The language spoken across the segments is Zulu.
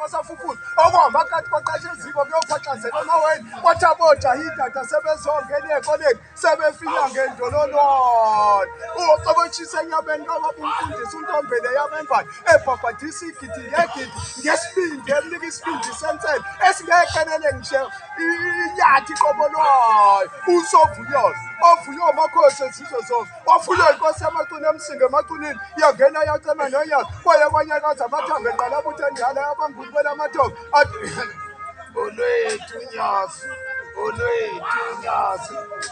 basafufuza okwahamba phakathi kwaqashe eziko kuyophaxazela emaweni kwathi abojahidada sebezongena ey'koleni sebefika ngendololwane ucobotshisa enyameni kababumfundisi untombele yabengane ebhabhadisa igidi ngegidi ngesibindi emnika isibindi sensele esingeqelele ngisho inyathi qobolwayo uSovunyozi ovunywa amakhosi ezizwe zonke wavunywa inkosi yamacune emsinga emacunini yangena yacema noNyazi kwaye kwanyakaza amathambo enqalabutho enjalo yabanguli kwelamathongo athi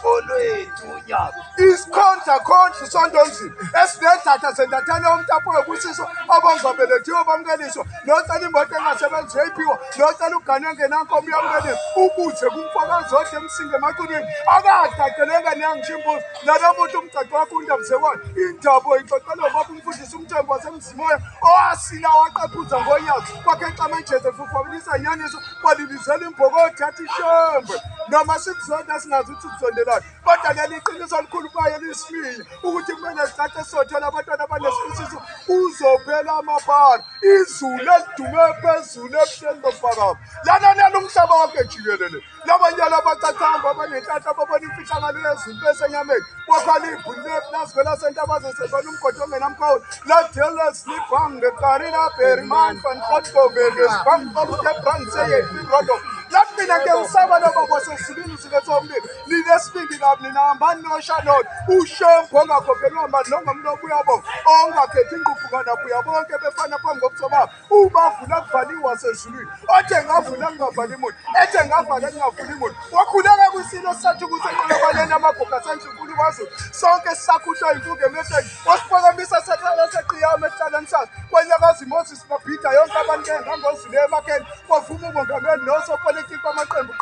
olwethu uNyazi isikhonza khondla usondonzima esinedatha zendathane yomtapo wekusiso abangabelethiwe bamkeliswa nocela imoto engasebenzi yayiphiwa nocela ugane engenankomo yamkeliswa ubuze kumfokazi odwa emsinga emacunini akadaceleka neyangishimbuzi nalomuntu umgcaci wakho undabuzekwane indaba ixoxelwa ngoba umfundisi umthembu wasemzimoya owasila waqephuza ngoNyazi kwakhe examenjeze fufabulisa inyaniso kwalilizela imbokodi athi ishembe noma sikuzonda singazi ukuthi ukuzondelani kodwa leli qiniso elikhulu kwaye lisiminya ukuthi kumele sithathe sothola abantwana abanesifiso uzophela amabala izulu elidume phezulu ebuhleni bobufakazi lananela umhlaba wonke jikelele labanyala abacacamba abanenhlanhla babona imfihlakalo yezulu besenyameni wakhala ibhuli lasivela sentabazwe sebona umgodi ongenamkhawulo ladele slibhang ngekarina berman van godgobeke sibhang babutebran seyefirodo lathi mina ngiyakusaba lokho kwasesibili sikethomlilo ninesibindi kabi ninahambani noshalot ushempo ongakhophelwa mali nongamlobo uyabonga ongakhethi inquphukana buya bonke befana phambi kobuso babo ubavula kuvaliwe wasezulwini othe ngavula kungavali muntu ethe ngavala kungavuli muntu wakhuleka kwisilo sathi kusenqolobaleni amagogo asenhlunkulu kwaZulu sonke sisakhuhlwa imfuko emehlweni wasiphakamisa sahlala seqiyama esihlaleni sakhe kwanyakazi Moses babhida yonke abantu ngangozulu emakheni kwavuma umongameli nosopolitiki kwamaqembu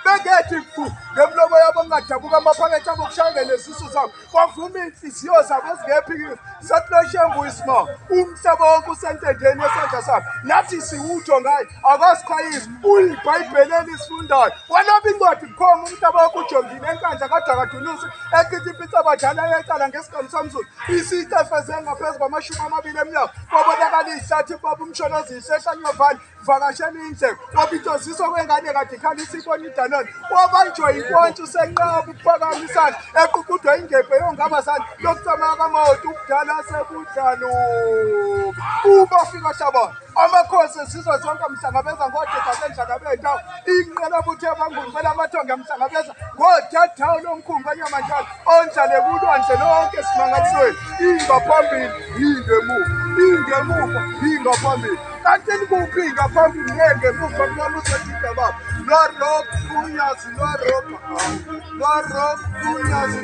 bengethi fu ngemlomo yabo ngadabuka amaphakethe abo kushayele lezisu zabo kwavuma inhliziyo zabo ezingephikile satleshembu isima umhlaba wonke usentendeni yesandla sakhe nathi siwutho ngaye akasikhwayisi uyibhayibheli elisifundayo waloba incwadi bukhoma umhlaba wonke ujongile enkandla kadakadulusi ekitipitsa abadala yecala ngesigcawu samzulu isitefeze ngaphezu kwamashumi 20 eminyaka kwabonakala ihlathi baba umshonozi isehlanyovani vakashela indleko wabitoziswa kwengane kade ikhala isibona idanoni wabanjwa inkontshi usenqaba ukuphakamisana eqhuqudwa ingebhe yongabazane lokucamaka kwamawoti ukudala sekudlalo ubafika hlabana amakhosi esizwe zonke mhlangabeza ngodeda sendlala bendawo inqalabutho ebanguli kwelamathongo mhlangabeza ngodadawo lomkhumbi kanyamanjalo ondlale kulwandle lonke simangalisweni ingaphambili ingemuva ingaphambili kanti likuphi ngaphambili ngemuva kunamusodida baba lwarok uNyazi lwarok uNyazi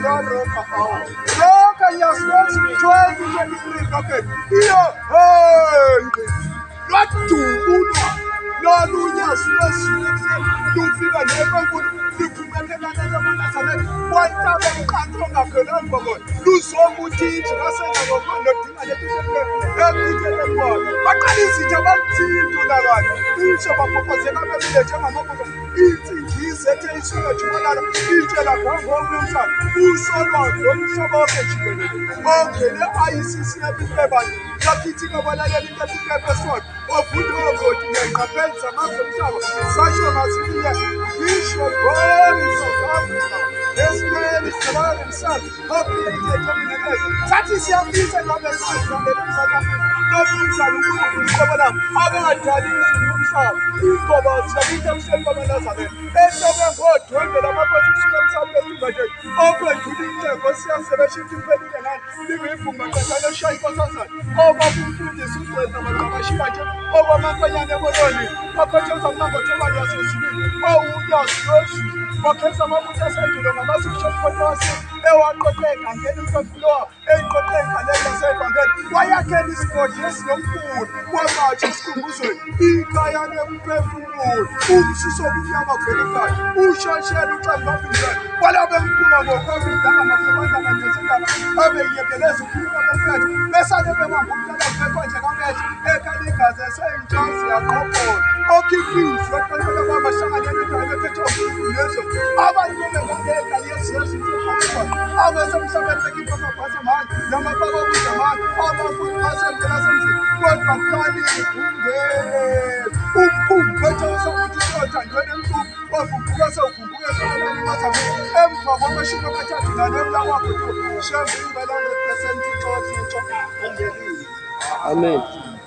lokanyazi lwethu 2023 okay iyo lwadubulwa lwaluNyazi lwesizwe lufika nenkulu liphumekhelana namanazareti kwantaba emqanto ongakhelani babona luzomuthintshi ngasenza ngokwando dinga lethu baqala izitha bamthinto nakanye utsho baphophozela bebile njengamaboko insindizi ethe isuka jumalala intshela ngangomumhlaba usolwazi omhlaba wonke jikelele ongene ICC yabihlebani yakhithika balaleli intepipepesona ovule ogodi ngenqapheli zamazwe omhlaba sasho ngazilinye Bishop born in South Africa. This man is alive himself. Populated dominated. That is your reason for the South Africa. No Mnumzane uNkulunkulu abadali umhlaba ingoba siyabitha umhlaba kaNazareth esobe ngodwendwe lamaphakathi kusuka emhlabeni esingatheni ophendula intengo siyasebeshithi impelile ngani libivuma qathala eshaya inkosazana obabumfundisi ugqwetha abantu abashiya nje okwamankonyane eboloni bakhotheza kunangothobani yasezulwini uNyazi lwethu bakhetha amabutho asendulo ngamasishophotosi ewaqoqeka ngeni imphefumulo eyiqoqeka lelo sebhangeni wayakhela isigodi esinomkhulu kwamanje esikhunguzweni ikhaya lomphefumulo umsuso obumnyama kuvelekhaya ushashela uxambambizana kwalabe emkhulu ngoCovid amafabanda kanyezindaba abeyekeleza ukhuluma bomkhetho besane bebamba umntana mfekonje kamehlo ekhaligazi eseyintshozi yaqoqola okhiphizi weqoqela kwamahlanganelo endaweni ekhetho lezo abanye bebangeka yesu abesemhlabeni bekhipha amabhasi amanje namababa okuzamanje abafundi basemvelasemzini kodwa kukhali ungene wavuvuka sewuvuvuka esikhaleni mazami emva kwamashumi amathathu nanemla wakho shembe ingela 100% ixoxixo ungelile. Amen.